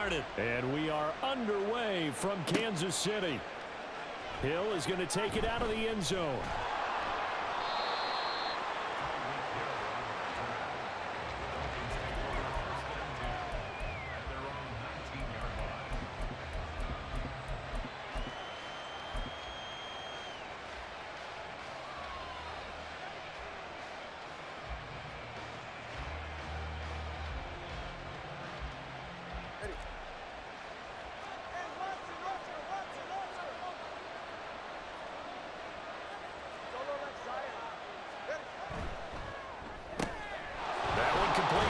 started. And we are underway from Kansas City. Hill is going to take it out of the end zone.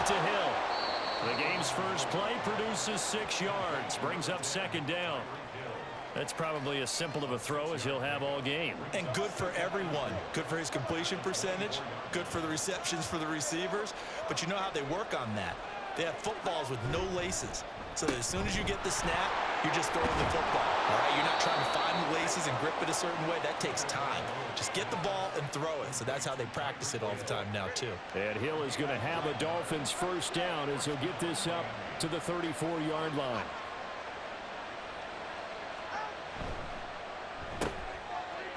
To Hill. The game's first play produces 6 yards, brings up second down. That's probably as simple of a throw as he'll have all game. And good for everyone. Good for his completion percentage, good for the receptions for the receivers. But you know how they work on that. They have footballs with no laces. So that as soon as you get the snap, you're just throwing the football. All right, you're not trying to find the laces and grip it a certain way. That takes time. Just get the ball and throw it. So that's how they practice it all the time now, too. And Hill is going to have a Dolphins first down as he'll get this up to the 34-yard line.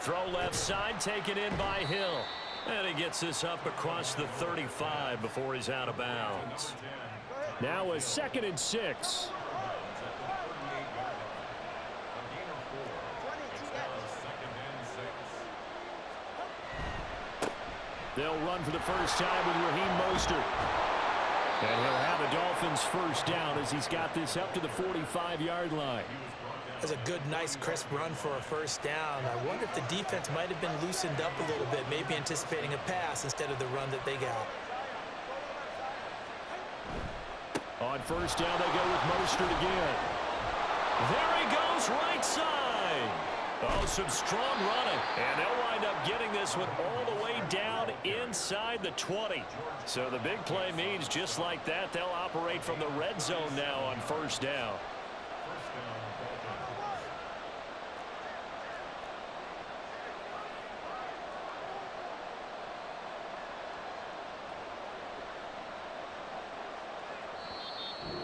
Throw left side, taken in by Hill. And he gets this up across the 35 before he's out of bounds. Now a 2nd and 6. They'll run for the first time with Raheem Mostert. And he'll have a Dolphins first down as he's got this up to the 45-yard line. That's a good, nice, crisp run for a first down. I wonder if the defense might have been loosened up a little bit, maybe anticipating a pass instead of the run that they got. On first down, they go with Mostert again. There he goes, right side. Oh, some strong running. And they'll wind up getting this one all the way down inside the 20. So the big play means just like that, they'll operate from the red zone now on first down.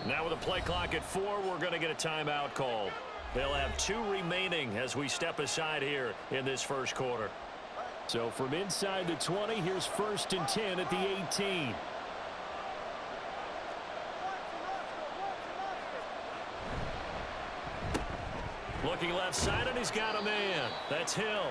Now with a play clock at 4, we're going to get a timeout called. They'll have 2 remaining as we step aside here in this first quarter. So from inside the 20, here's 1st and 10 at the 18. Looking left side, and he's got a man. That's Hill.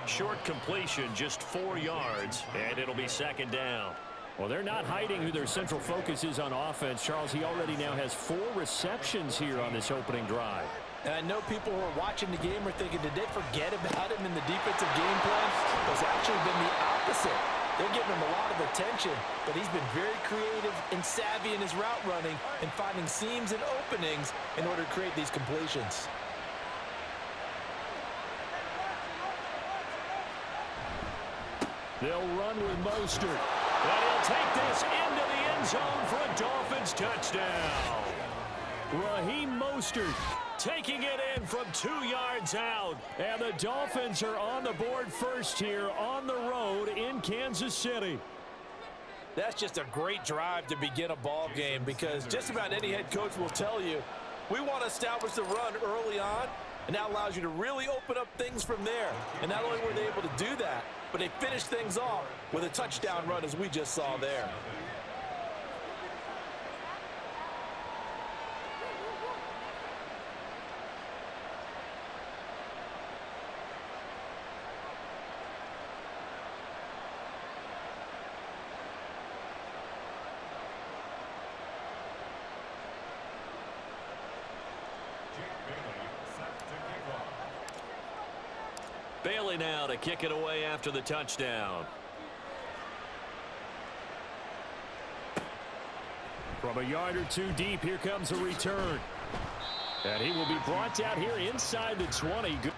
Short completion, just 4 yards, and it'll be 2nd down. Well, they're not hiding who their central focus is on offense. Charles, he already now has 4 receptions here on this opening drive. And I know people who are watching the game are thinking, did they forget about him in the defensive game plan? It's actually been the opposite. They're giving him a lot of attention, but he's been very creative and savvy in his route running and finding seams and openings in order to create these completions. They'll run with Mostert. And he'll take this into the end zone for a Dolphins touchdown. Raheem Mostert taking it in from 2 yards out. And the Dolphins are on the board first here on the road in Kansas City. That's just a great drive to begin a ball game because just about any head coach will tell you, we want to establish the run early on, and that allows you to really open up things from there. And not only were they able to do that, but they finished things off with a touchdown run as we just saw there. Bailey now to kick it away after the touchdown. From a yard or 2 deep, here comes a return. And he will be brought down here inside the 20. Good.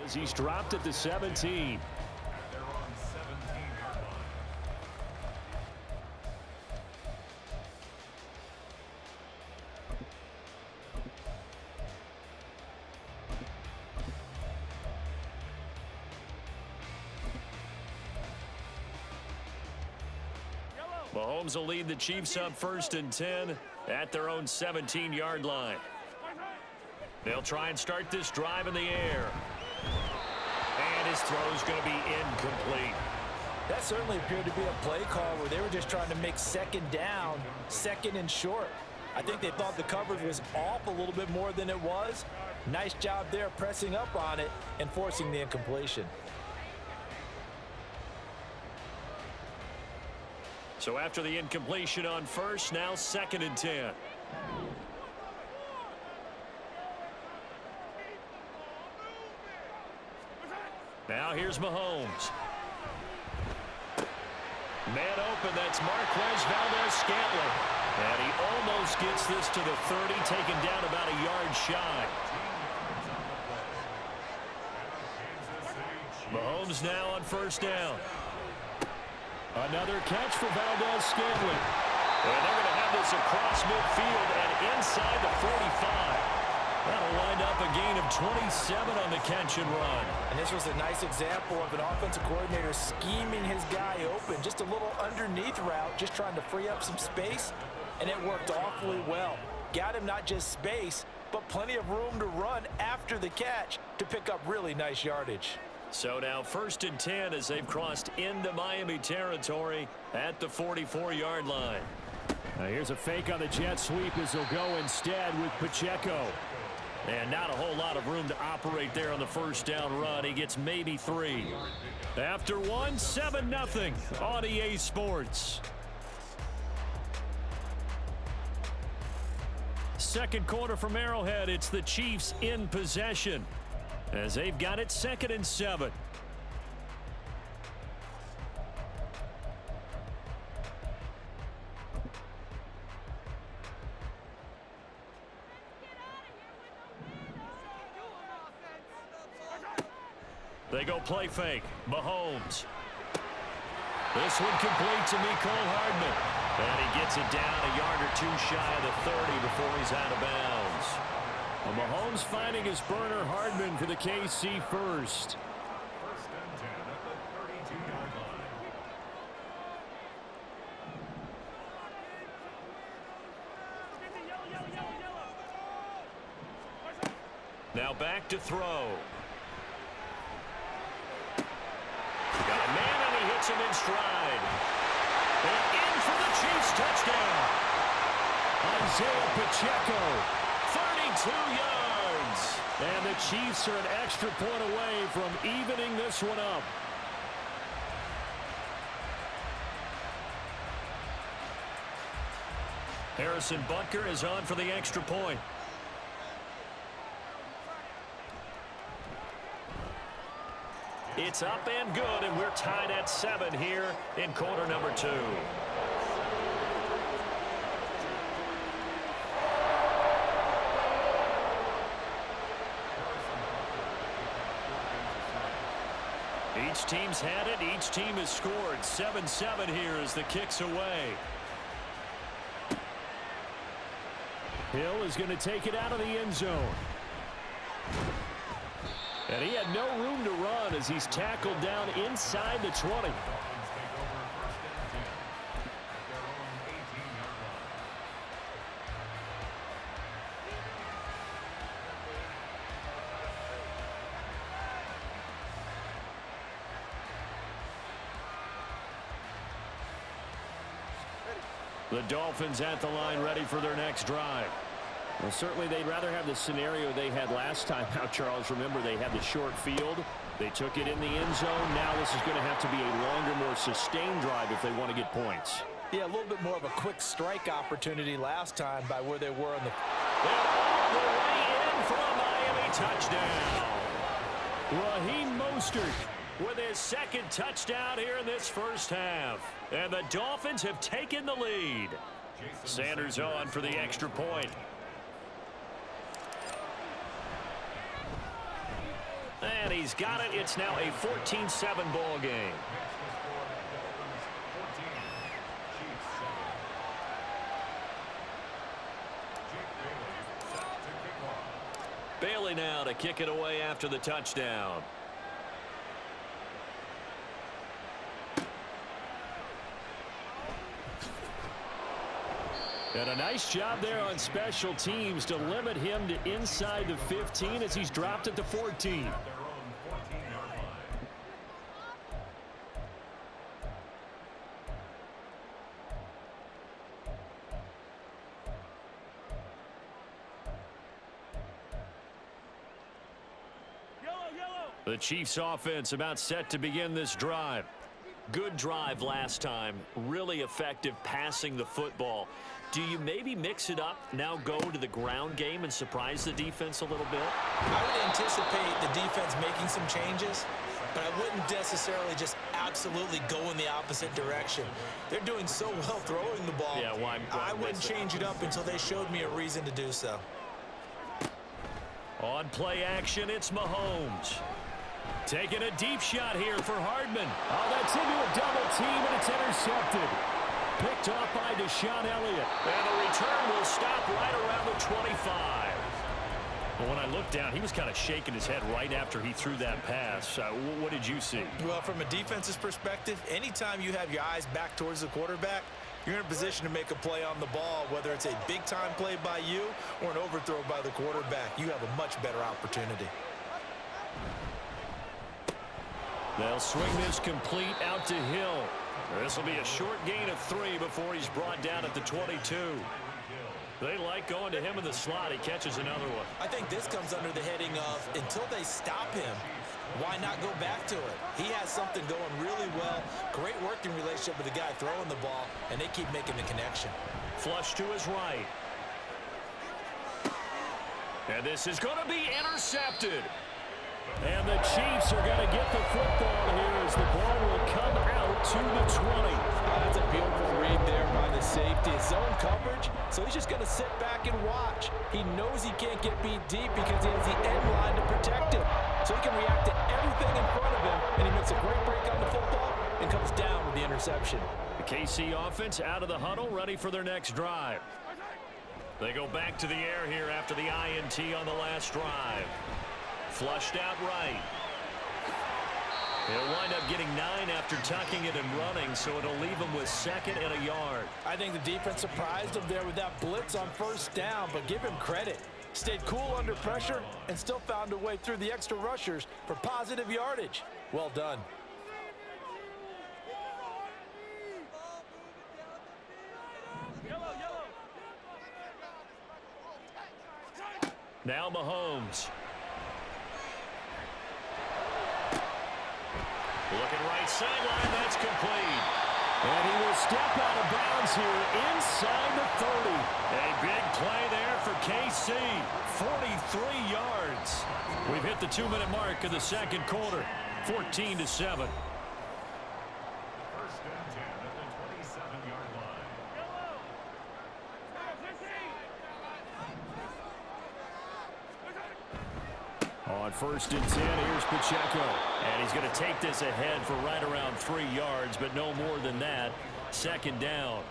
as he's dropped at the 17. Mahomes will lead the Chiefs up 1st and 10 at their own 17-yard line. They'll try and start this drive in the air. And his throw's going to be incomplete. That certainly appeared to be a play call where they were just trying to make second down, second and short. I think they thought the coverage was off a little bit more than it was. Nice job there pressing up on it and forcing the incompletion. So after the incompletion on 1st, now 2nd and 10. Now here's Mahomes. Man open, that's Marquez Valdez-Scantling. And he almost gets this to the 30, taken down about a yard shy. Mahomes now on 1st down. Another catch for Valdez-Scantling. And they're going to have this across midfield and inside the 45. That'll wind up a gain of 27 on the catch and run. And this was a nice example of an offensive coordinator scheming his guy open. Just a little underneath route, just trying to free up some space, and it worked awfully well. Got him not just space, but plenty of room to run after the catch to pick up really nice yardage. So now 1st and 10 as they've crossed into Miami territory at the 44-yard line. Now here's a fake on the jet sweep as he'll go instead with Pacheco. And not a whole lot of room to operate there on the 1st down run. He gets maybe 3. After one, 7-0 on EA Sports. Second quarter from Arrowhead. It's the Chiefs in possession as they've got it 2nd and 7. They go play fake. Mahomes. This one complete to Mecole Hardman. And he gets it down a yard or 2 shy of the 30 before he's out of bounds. Well, Mahomes finding his burner Hardman for the KC first. Now back to throw. Got a man and he hits him in stride. And in for the Chiefs touchdown. Isaiah Pacheco, 32 yards. And the Chiefs are an extra point away from evening this one up. Harrison Butker is on for the extra point. It's up and good, and we're tied at 7 here in quarter number 2. Each team's had it. Each team has scored. 7-7 here as the kick's away. Hill is going to take it out of the end zone. And he had no room to run as he's tackled down inside the 20. The Dolphins at the line ready for their next drive. Well, certainly they'd rather have the scenario they had last time. Now, Charles, remember they had the short field. They took it in the end zone. Now this is going to have to be a longer, more sustained drive if they want to get points. Yeah, a little bit more of a quick strike opportunity last time by where they were on the... And all the way in for a Miami touchdown. Raheem Mostert with his second touchdown here in this first half. And the Dolphins have taken the lead. Sanders on for the extra point. And he's got it. It's now a 14-7 ball game. Bailey now to kick it away after the touchdown. And a nice job there on special teams to limit him to inside the 15 as he's dropped at the 14. The Chiefs offense about set to begin this drive. Good drive last time. Really effective passing the football. Do you maybe mix it up, now go to the ground game and surprise the defense a little bit? I would anticipate the defense making some changes, but I wouldn't necessarily just absolutely go in the opposite direction. They're doing so well throwing the ball. Yeah, why I wouldn't change it up until they showed me a reason to do so. On play action, it's Mahomes. Taking a deep shot here for Hardman. Oh, that's into a double team, and it's intercepted. Picked off by Deshaun Elliott. And the return will stop right around the 25. But when I looked down, he was kind of shaking his head right after he threw that pass. What did you see? Well, from a defense's perspective, anytime you have your eyes back towards the quarterback, you're in a position to make a play on the ball, whether it's a big-time play by you or an overthrow by the quarterback. You have a much better opportunity. They'll swing this complete out to Hill. This will be a short gain of 3 before he's brought down at the 22. They like going to him in the slot. He catches another one. I think this comes under the heading of until they stop him, why not go back to it? He has something going really well. Great working relationship with the guy throwing the ball, and they keep making the connection. Flush to his right. And this is going to be intercepted. And the Chiefs are going to get the football here as the ball will come out to the 20. That's a beautiful read there by the safety. It's zone coverage, so he's just going to sit back and watch. He knows he can't get beat deep because he has the end line to protect him. So he can react to everything in front of him, and he makes a great break on the football and comes down with the interception. The KC offense out of the huddle, ready for their next drive. They go back to the air here after the INT on the last drive. Flushed out right. He'll wind up getting 9 after tucking it and running, so it'll leave him with 2nd and a yard. I think the defense surprised him there with that blitz on first down, but give him credit. Stayed cool under pressure and still found a way through the extra rushers for positive yardage. Well done. Now Mahomes. Looking right sideline, that's complete. And he will step out of bounds here inside the 30. A big play there for KC. 43 yards. We've hit the 2-minute mark of the second quarter. 14-7. First and 10 at the 27-yard line. On first and 10, here's Pacheco. And he's going to take this ahead for right around 3 yards, but no more than that. 2nd down.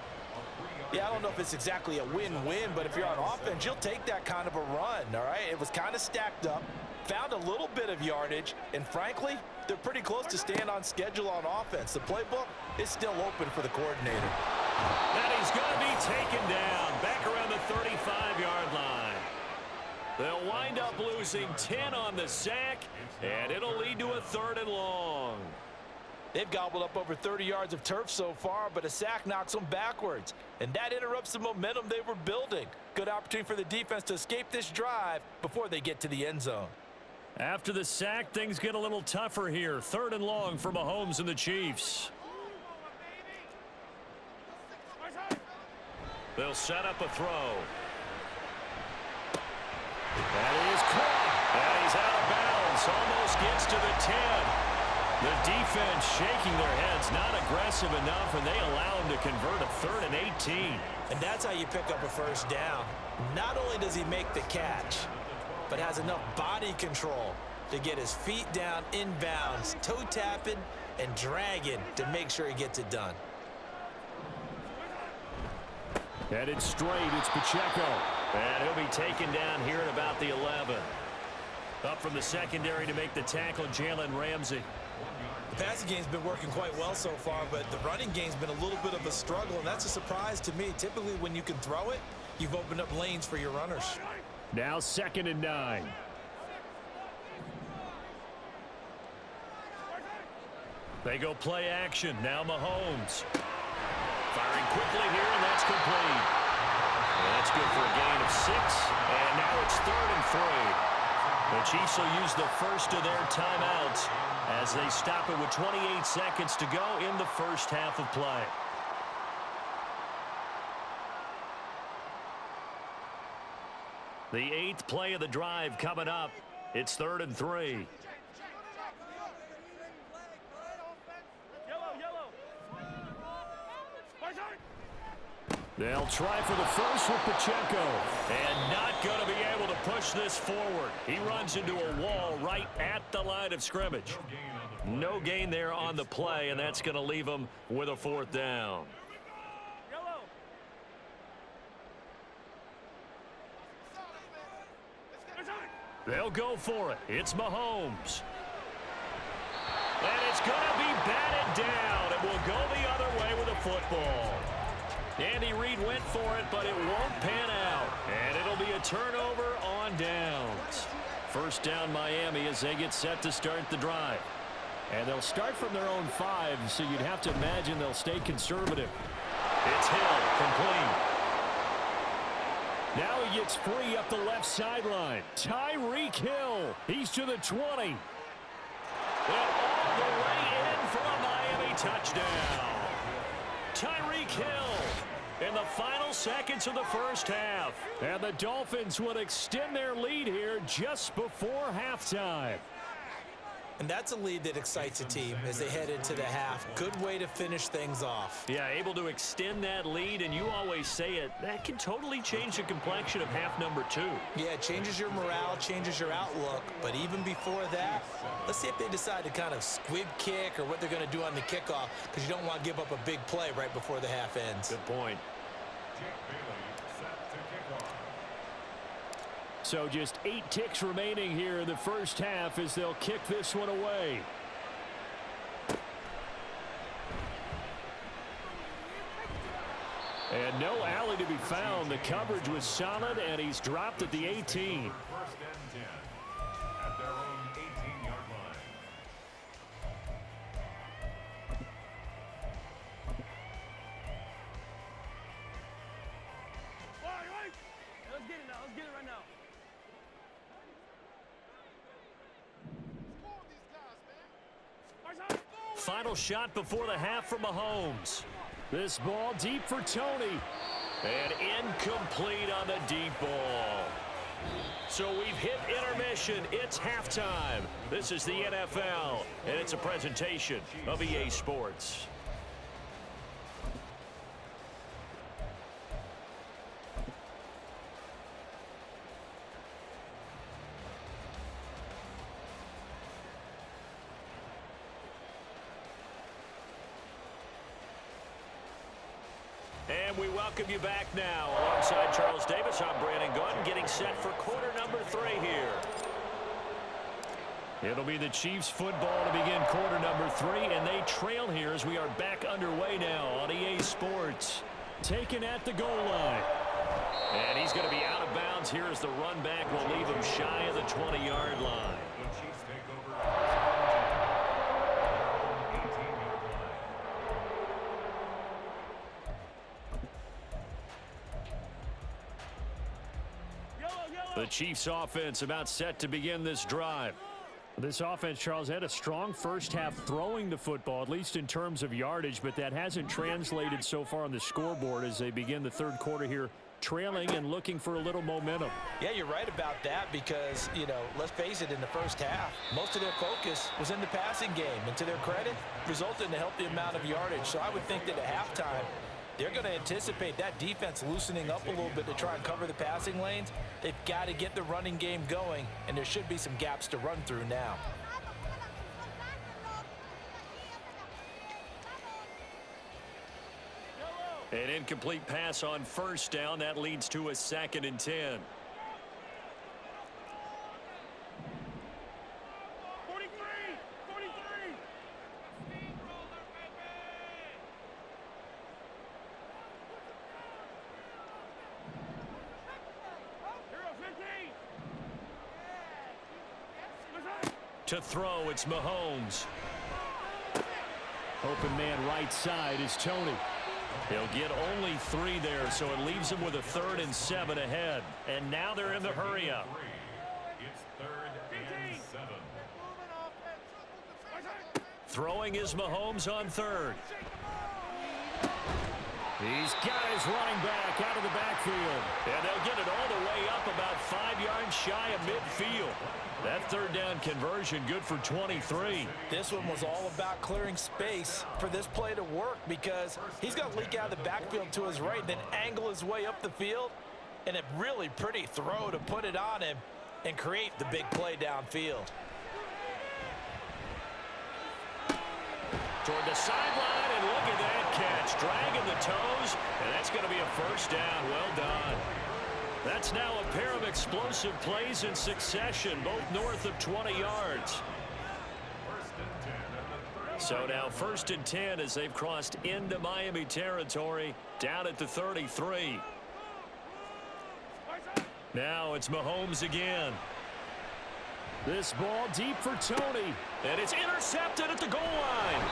Yeah, I don't know if it's exactly a win-win, but if you're on offense, you'll take that kind of a run, all right? It was kind of stacked up, found a little bit of yardage, and frankly, they're pretty close to staying on schedule on offense. The playbook is still open for the coordinator. And he's going to be taken down back around the 35-yard line. They'll wind up losing 10 on the sack, and it'll lead to a 3rd and long. They've gobbled up over 30 yards of turf so far, but a sack knocks them backwards, and that interrupts the momentum they were building. Good opportunity for the defense to escape this drive before they get to the end zone. After the sack, things get a little tougher here. 3rd and long for Mahomes and the Chiefs. They'll set up a throw. That is caught. And he's out of bounds. Almost gets to the 10. The defense shaking their heads, not aggressive enough, and they allow him to convert a 3rd and 18. And that's how you pick up a first down. Not only does he make the catch, but has enough body control to get his feet down inbounds, toe tapping and dragging to make sure he gets it done. Headed straight, it's Pacheco. And he'll be taken down here at about the 11. Up from the secondary to make the tackle, Jalen Ramsey. The passing game's been working quite well so far, but the running game's been a little bit of a struggle, and that's a surprise to me. Typically, when you can throw it, you've opened up lanes for your runners. Now 2nd and 9. They go play action. Now Mahomes. Firing quickly here, and that's complete. And that's good for a gain of 6. And now it's 3rd and 3. The Chiefs will use the first of their timeouts as they stop it with 28 seconds to go in the first half of play. The 8th play of the drive coming up. It's 3rd and 3. They'll try for the first with Pacheco. And not going to be able to push this forward. He runs into a wall right at the line of scrimmage. No gain there on the play, and that's going to leave him with a 4th down. They'll go for it. It's Mahomes. And it's going to be batted down. It will go the other way with a football. Andy Reid went for it, but it won't pan out. And it'll be a turnover on downs. First down Miami as they get set to start the drive. And they'll start from their own 5, so you'd have to imagine they'll stay conservative. It's Hill, complete. Now he gets free up the left sideline. Tyreek Hill, he's to the 20. And all the way in for a Miami touchdown. Tyreek Hill in the final seconds of the first half. And the Dolphins would extend their lead here just before halftime. And that's a lead that excites a team as they head into the half. Good way to finish things off. Yeah, able to extend that lead, and you always say it, that can totally change the complexion of half number 2. Yeah, it changes your morale, changes your outlook. But even before that, let's see if they decide to kind of squib kick or what they're going to do on the kickoff, because you don't want to give up a big play right before the half ends. Good point. So just 8 ticks remaining here in the first half as they'll kick this one away. And no alley to be found. The coverage was solid, and he's dropped at the 18. First and 10 at their own 18-yard line. Let's get it now. Let's get it right now. Final shot before the half from Mahomes. This ball deep for Tony. And incomplete on the deep ball. So we've hit intermission. It's halftime. This is the NFL, and it's a presentation of EA Sports. And we welcome you back now. Alongside Charles Davis, I'm Brandon Gunn, getting set for quarter number 3 here. It'll be the Chiefs football to begin quarter number 3, and they trail here as we are back underway now on EA Sports. Taken at the goal line. And he's going to be out of bounds here as the run back will leave him shy of the 20-yard line. The Chiefs take over. The Chiefs offense about set to begin this drive. This offense, Charles, had a strong first half throwing the football, at least in terms of yardage, but that hasn't translated so far on the scoreboard as they begin the third quarter here, trailing and looking for a little momentum. Yeah, you're right about that because, you know, let's face it, in the first half, most of their focus was in the passing game. And to their credit, resulted in a healthy amount of yardage. So I would think that at halftime, they're going to anticipate that defense loosening up a little bit to try and cover the passing lanes. They've got to get the running game going, and there should be some gaps to run through now. An incomplete pass on first down. That leads to a 2nd and 10. 43! 43! Hero 15! To throw, it's Mahomes. Open man right side is Tony. He'll get only 3 there, so it leaves him with a 3rd and 7 ahead. And now they're in the hurry up. It's 3rd and 7. Throwing is Mahomes on 3rd. He's got his running back out of the backfield. And they'll get it all the way up about 5 yards shy of midfield. That 3rd down conversion good for 23. This one was all about clearing space for this play to work because he's going to leak out of the backfield to his right, then angle his way up the field, and a really pretty throw to put it on him and create the big play downfield. Toward the sideline, and look at that catch. Dragging the toes, and that's going to be a 1st down. Well done. That's now a pair of explosive plays in succession, both north of 20 yards. So now 1st and 10 as they've crossed into Miami territory, down at the 33. Now it's Mahomes again. This ball deep for Tony, and it's intercepted at the goal line.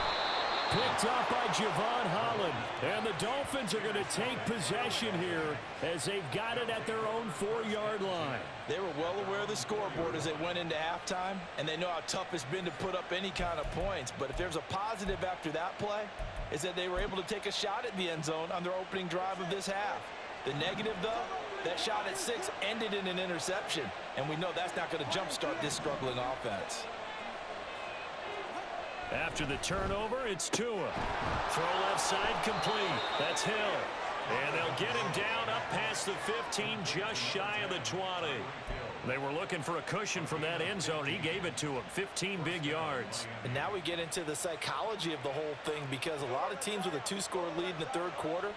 Picked up by Javon Holland, and the Dolphins are going to take possession here as they've got it at their own 4-yard line. They were well aware of the scoreboard as they went into halftime, and they know how tough it's been to put up any kind of points. But if there's a positive after that play, is that they were able to take a shot at the end zone on their opening drive of this half. The negative, though, that shot at 6 ended in an interception, and we know that's not going to jumpstart this struggling offense. After the turnover, it's Tua. Throw left side complete. That's Hill. And they'll get him down up past the 15, just shy of the 20. They were looking for a cushion from that end zone. He gave it to him, 15 big yards. And now we get into the psychology of the whole thing because a lot of teams with a 2-score lead in the 3rd quarter,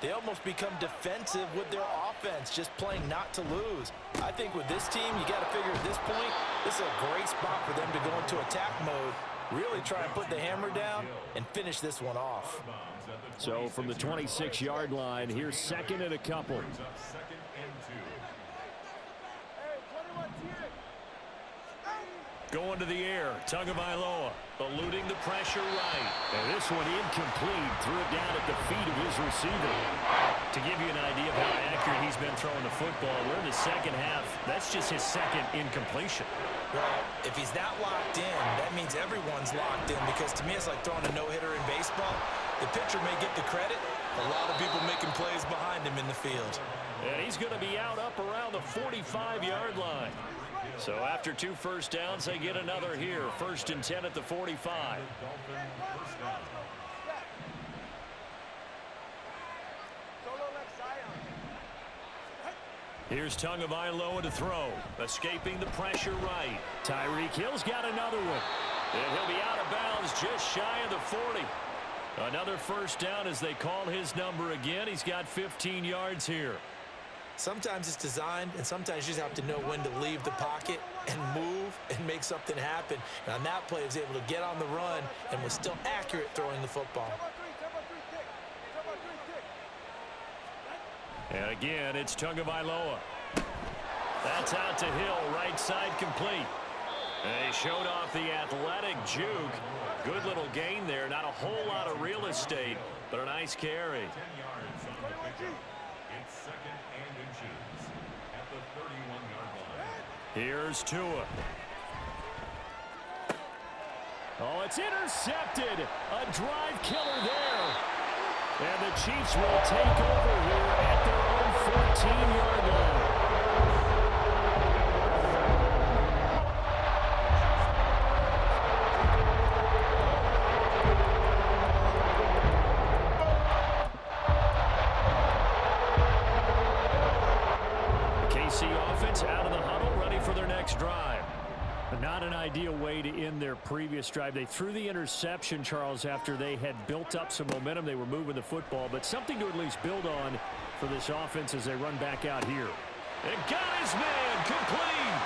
they almost become defensive with their offense, just playing not to lose. I think with this team, you got to figure at this point, this is a great spot for them to go into attack mode, really try and put the hammer down and finish this one off. So from the 26-yard line, here's 2nd and a couple. Going to the air, Tagovailoa, eluding the pressure right. And this one incomplete, threw it down at the feet of his receiver. To give you an idea of how accurate he's been throwing the football, we're in the 2nd half. That's just his 2nd incompletion. Well, if he's that locked in, that means everyone's locked in because to me it's like throwing a no-hitter in baseball. The pitcher may get the credit, a lot of people making plays behind him in the field. And he's going to be out up around the 45-yard line. So after 2 first downs, they get another here. 1st and 10 at the 45. Here's Tagovailoa to throw. Escaping the pressure right. Tyreek Hill's got another one. And he'll be out of bounds just shy of the 40. Another 1st down as they call his number again. He's got 15 yards here. Sometimes it's designed, and sometimes you just have to know when to leave the pocket and move and make something happen. And on that play, he was able to get on the run and was still accurate throwing the football. And again, it's Tagovailoa. That's out to Hill, right side complete. And he showed off the athletic juke. Good little gain there. Not a whole lot of real estate, but a nice carry. 10 yards on the pickup. It's 2nd and inches at the 31-yard line. Here's Tua. Oh, it's intercepted. A drive killer there. And the Chiefs will take over here at their own 14-yard line. Defense out of the huddle, ready for their next drive. Not an ideal way to end their previous drive. They threw the interception, Charles, after they had built up some momentum. They were moving the football, but something to at least build on for this offense as they run back out here. And got his man complete.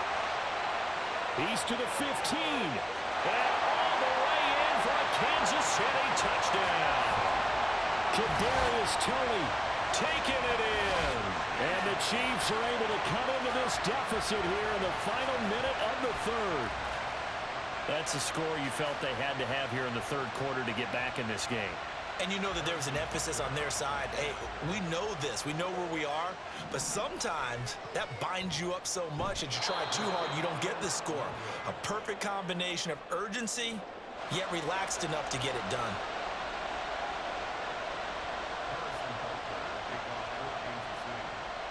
He's to the 15. And all the way in for a Kansas City touchdown. Kadarius Toney taking it in. And the Chiefs are able to cut into this deficit here in the final minute of the third. That's a score you felt they had to have here in the third quarter to get back in this game. And you know that there was an emphasis on their side. Hey, we know this. We know where we are. But sometimes that binds you up so much that you try too hard, you don't get the score. A perfect combination of urgency, yet relaxed enough to get it done.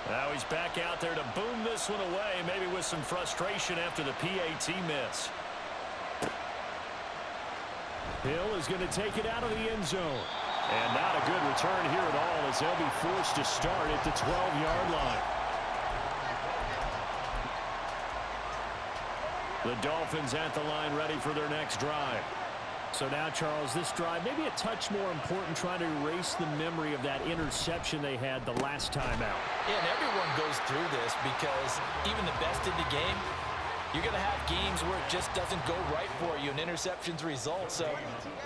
Now he's back out there to boom this one away, maybe with some frustration after the PAT miss. Hill is going to take it out of the end zone. And not a good return here at all as they'll be forced to start at the 12-yard line. The Dolphins at the line ready for their next drive. So now, Charles, this drive maybe a touch more important, trying to erase the memory of that interception they had the last time out. Yeah, and everyone goes through this because even the best in the game, you're going to have games where it just doesn't go right for you and interceptions result. So,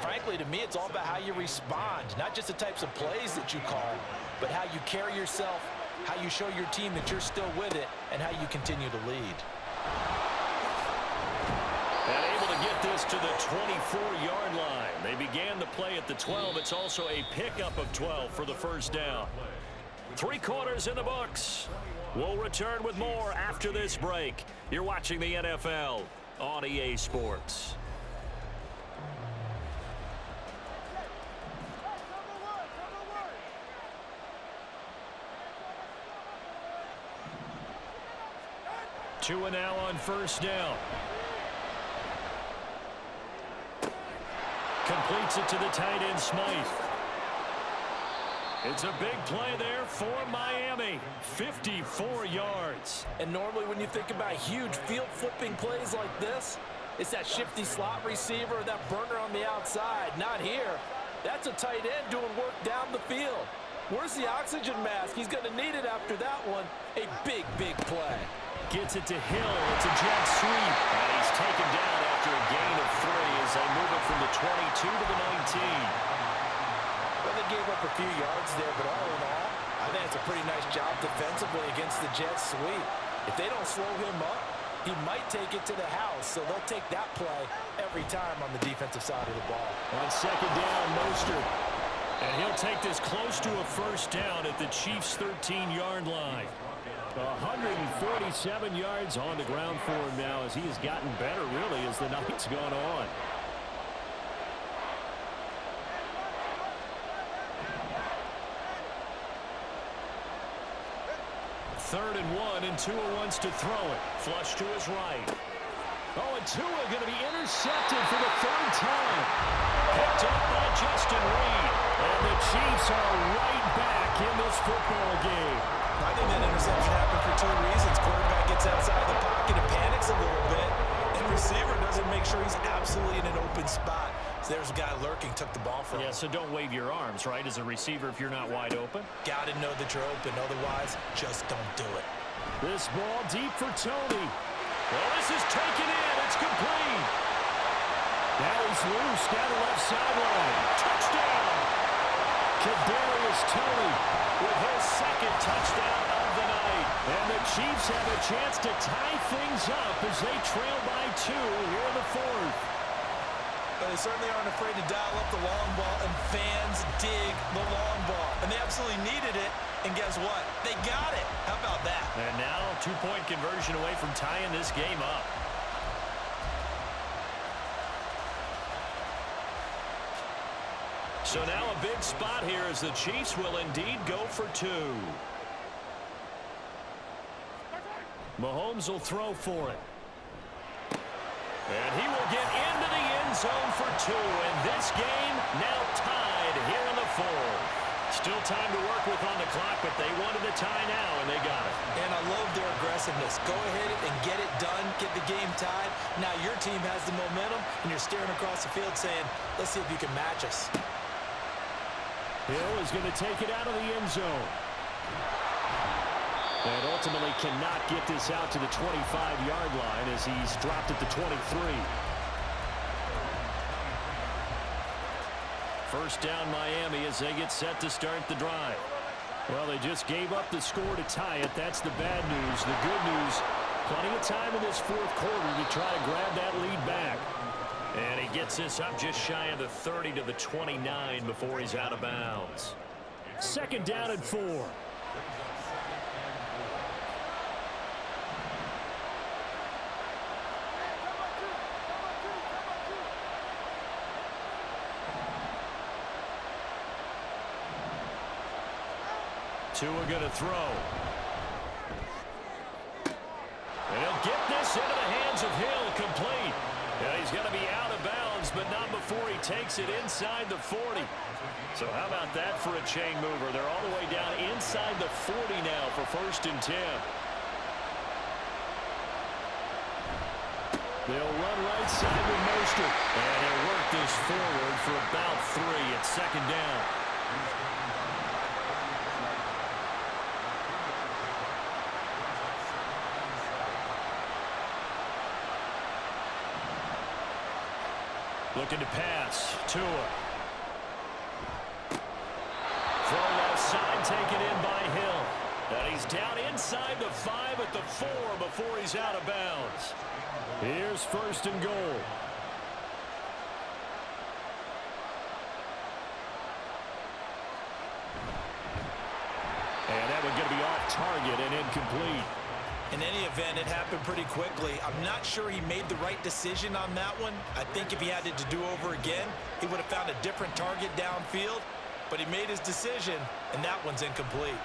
frankly, to me, it's all about how you respond, not just the types of plays that you call, but how you carry yourself, how you show your team that you're still with it, and how you continue to lead. And able to get this to the 24-yard line. They began the play at the 12. It's also a pickup of 12 for the first down. 3 quarters in the books. We'll return with more after this break. You're watching the NFL on EA Sports. Two and now on first down. Completes it to the tight end, Smythe. It's a big play there for Miami. 54 yards. And normally when you think about huge field flipping plays like this, it's that shifty slot receiver, that burner on the outside. Not here. That's a tight end doing work down the field. Where's the oxygen mask? He's going to need it after that one. A big, big play. Gets it to Hill. It's a jet sweep. And he's taken down after a gain of 3 as they move it from the 22 to the 19. Well, they gave up a few yards there, but all in all, I think it's a pretty nice job defensively against the jet sweep. If they don't slow him up, he might take it to the house, so they'll take that play every time on the defensive side of the ball. On second down, Mostert. And he'll take this close to a first down at the Chiefs' 13-yard line. 147 yards on the ground for him now as he has gotten better, really, as the night's gone on. Third and 1, and Tua wants to throw it. Flush to his right. Oh, and Tua going to be intercepted for the 3rd time. Picked up by Justin Reed. And the Chiefs are right back in this football game. I think that interception happened for 2 reasons. Quarterback gets outside the pocket and panics a little bit. And receiver doesn't make sure he's absolutely in an open spot. So there's a guy lurking, took the ball from him. Yeah, so don't wave your arms, right, as a receiver if you're not wide open. Got to know that you're open. Otherwise, just don't do it. This ball deep for Toney. Well, this is taken in. It's complete. Now he's loose down the left sideline. Touchdown. Kadarius Toney with his 2nd touchdown of the night. And the Chiefs have a chance to tie things up as they trail by 2 here in the 4th. But they certainly aren't afraid to dial up the long ball, and fans dig the long ball. And they absolutely needed it, and guess what? They got it. How about that? And now 2-point conversion away from tying this game up. So now a big spot here as the Chiefs will indeed go for 2. Mahomes will throw for it. And he will get into the end zone for 2. And this game now tied here in the 4th. Still time to work with on the clock, but they wanted a tie now, and they got it. And I love their aggressiveness. Go ahead and get it done, get the game tied. Now your team has the momentum, and you're staring across the field saying, let's see if you can match us. Hill is going to take it out of the end zone. And ultimately cannot get this out to the 25-yard line as he's dropped at the 23. First down Miami as they get set to start the drive. Well, they just gave up the score to tie it. That's the bad news. The good news, plenty of time in this fourth quarter to try to grab that lead back. And he gets this up just shy of the 30 to the 29 before he's out of bounds. Second down and 4. Tua going to throw. And he'll get this into the hands of Hill, complete. And he's going to be out of bounds, but not before he takes it inside the 40. So how about that for a chain mover? They're all the way down inside the 40 now for 1st and 10. They'll run right side with Mostert. And he'll work this forward for about 3 at 2nd down. Looking to pass. Tua. Throw left side taken in by Hill. And he's down inside the 5 at the 4 before he's out of bounds. Here's 1st and goal. And that one going to be off target and incomplete. In any event, it happened pretty quickly. I'm not sure he made the right decision on that one. I think if he had it to do over again, he would have found a different target downfield. But he made his decision, and that one's incomplete.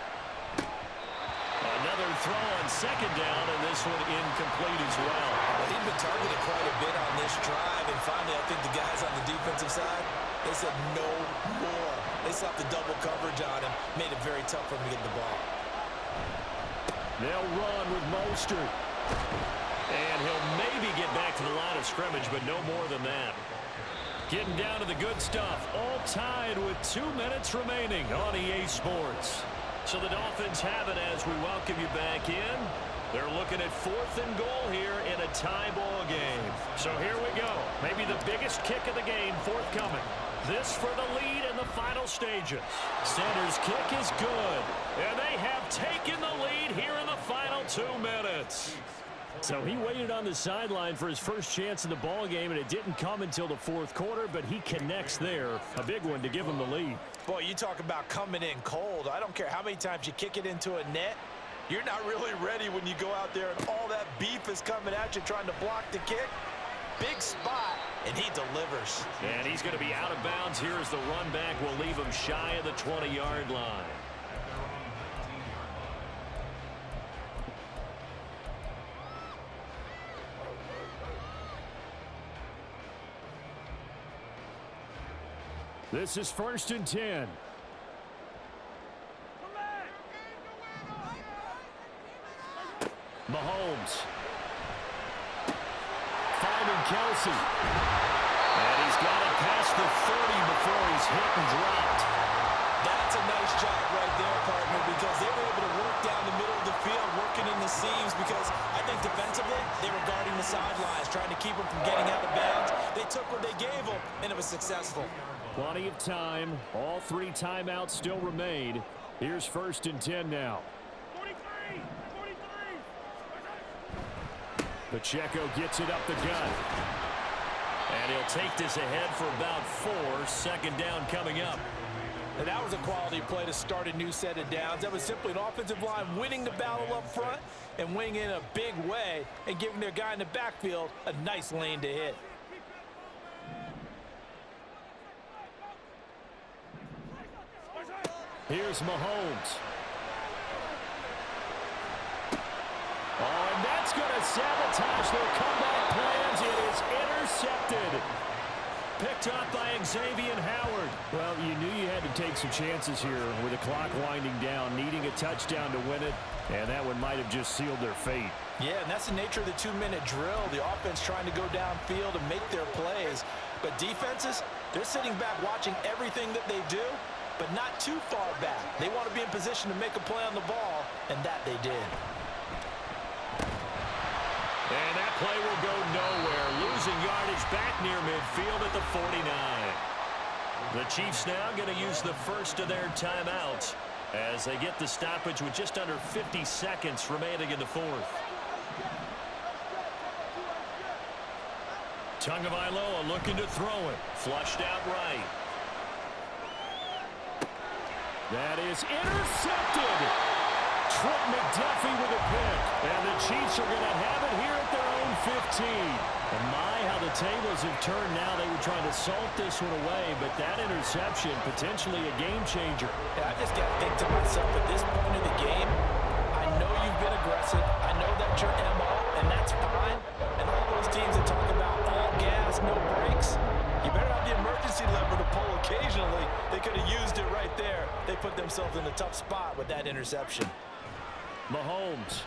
Another throw on 2nd down, and this one incomplete as well. He's been targeted quite a bit on this drive, and finally I think the guys on the defensive side, they said no more. They slapped the double coverage on him, made it very tough for him to get the ball. They'll run with Mostert. And he'll maybe get back to the line of scrimmage, but no more than that. Getting down to the good stuff. All tied with 2 minutes remaining on EA Sports. So the Dolphins have it as we welcome you back in. They're looking at 4th and goal here in a tie ball game. So here we go. Maybe the biggest kick of the game forthcoming. This for the lead in the final stages. Sanders' kick is good. And they have taken the lead here in the final 2 minutes. So he waited on the sideline for his first chance in the ball game, and it didn't come until the 4th quarter, but he connects there. A big one to give him the lead. Boy, you talk about coming in cold. I don't care how many times you kick it into a net. You're not really ready when you go out there and all that beef is coming at you trying to block the kick. Big spot, and he delivers. And he's going to be out of bounds here as the run back will leave him shy of the 20-yard line. This is 1st and 10. Mahomes. Finding Kelsey. And he's got it past the 30 before he's hit and dropped. That's a nice job right there, partner, because they were able to work down the middle of the field, working in the seams, because I think defensively, they were guarding the sidelines, trying to keep them from getting out of bounds. They took what they gave them, and it was successful. Plenty of time. All 3 timeouts still remain. Here's 1st and 10 now. 43! 43! Pacheco gets it up the gut. And he'll take this ahead for about 4. 2nd down coming up. And that was a quality play to start a new set of downs. That was simply an offensive line winning the battle up front and winning in a big way and giving their guy in the backfield a nice lane to hit. Here's Mahomes. Oh, and that's going to sabotage their comeback plans. It is intercepted. Picked up by Xavier Howard. Well, you knew you had to take some chances here with the clock winding down, needing a touchdown to win it, and that one might have just sealed their fate. Yeah, and that's the nature of the 2-minute drill. The offense trying to go downfield and make their plays. But defenses, they're sitting back watching everything that they do, but not too far back. They want to be in position to make a play on the ball, and that they did. And that play will go nowhere. Losing yardage back near midfield at the 49. The Chiefs now going to use the first of their timeouts as they get the stoppage with just under 50 seconds remaining in the fourth. Tagovailoa looking to throw it. Flushed out right. That is intercepted. Trent McDuffie with a pick. And the Chiefs are going to have it here at their own 15. And my, how the tables have turned now. They were trying to salt this one away, but that interception, potentially a game changer. Yeah, I just got to think to myself, at this point in the game, I know you've been aggressive. I know that's your MO, and that's fine. And all those teams that talk about all gas, no brakes, you better have the emergency lever to pull occasionally. They could have used it right there. They put themselves in a tough spot with that interception. Mahomes.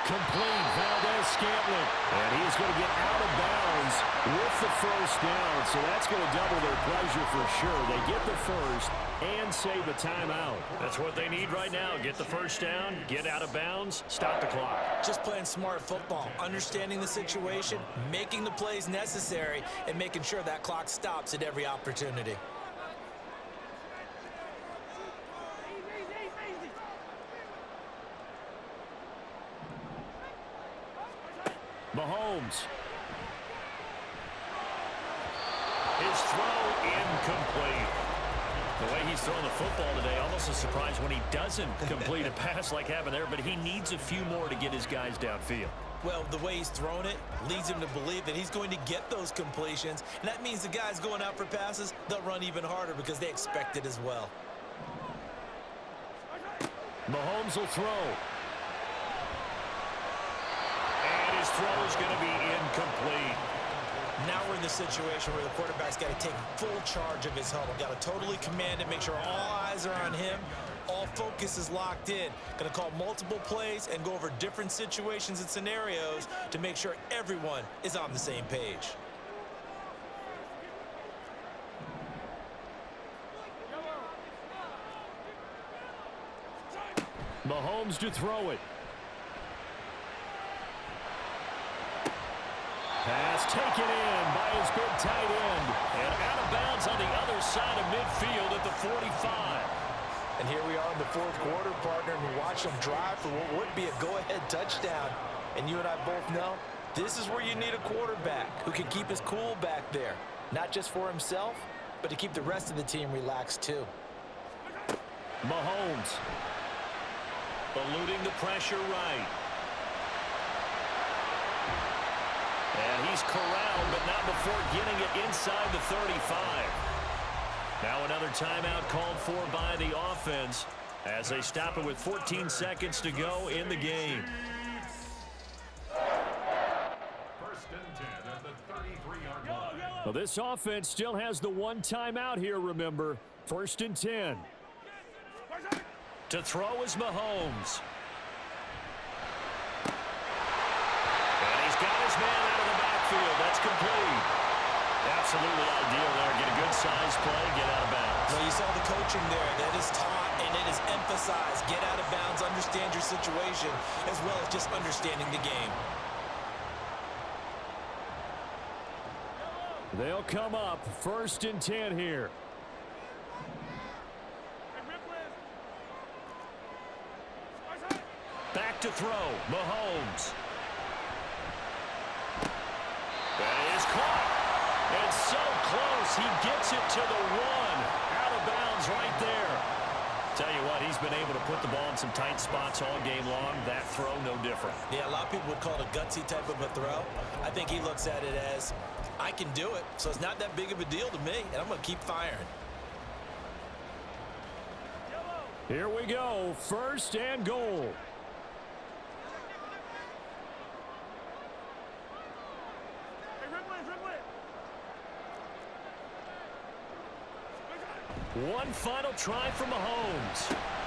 Complete. Valdez-Scantling. And he's going to get out of bounds with the first down. So that's going to double their pleasure for sure. They get the first and save a timeout. That's what they need right now. Get the first down, get out of bounds, stop the clock. Just playing smart football, understanding the situation, making the plays necessary, and making sure that clock stops at every opportunity. Mahomes. His throw incomplete. The way he's throwing the football today, almost a surprise when he doesn't complete a pass like happened there, but he needs a few more to get his guys downfield. Well, the way he's thrown it leads him to believe that he's going to get those completions, and that means the guys going out for passes, they'll run even harder because they expect it as well. Mahomes will throw. His throw is going to be incomplete. Now we're in the situation where the quarterback's got to take full charge of his huddle. Got to totally command it, make sure all eyes are on him. All focus is locked in. Going to call multiple plays and go over different situations and scenarios to make sure everyone is on the same page. Mahomes to throw it. Pass taken in by his big tight end. And out of bounds on the other side of midfield at the 45. And here we are in the fourth quarter, partner, and we watch them drive for what would be a go-ahead touchdown. And you and I both know this is where you need a quarterback who can keep his cool back there. Not just for himself, but to keep the rest of the team relaxed too. Mahomes. Eluding the pressure right. And he's corralled, but not before getting it inside the 35. Now another timeout called for by the offense as they stop it with 14 seconds to go in the game. First and 10 at the 33-yard line. Well, this offense still has the one timeout here, remember. First and 10. To throw is Mahomes. And he's got his man out of the backfield. That's complete. Absolutely ideal there. Get a good size play, get out of bounds. Well, you saw the coaching there. That is taught and it is emphasized. Get out of bounds, understand your situation, as well as just understanding the game. They'll come up first and 10 here. Back to throw, Mahomes. That is caught. And so close, he gets it to the one. Out of bounds right there. Tell you what, he's been able to put the ball in some tight spots all game long. That throw, no different. Yeah, a lot of people would call it a gutsy type of a throw. I think he looks at it as, I can do it, so it's not that big of a deal to me, and I'm going to keep firing. Here we go, first and goal. One final try from Mahomes.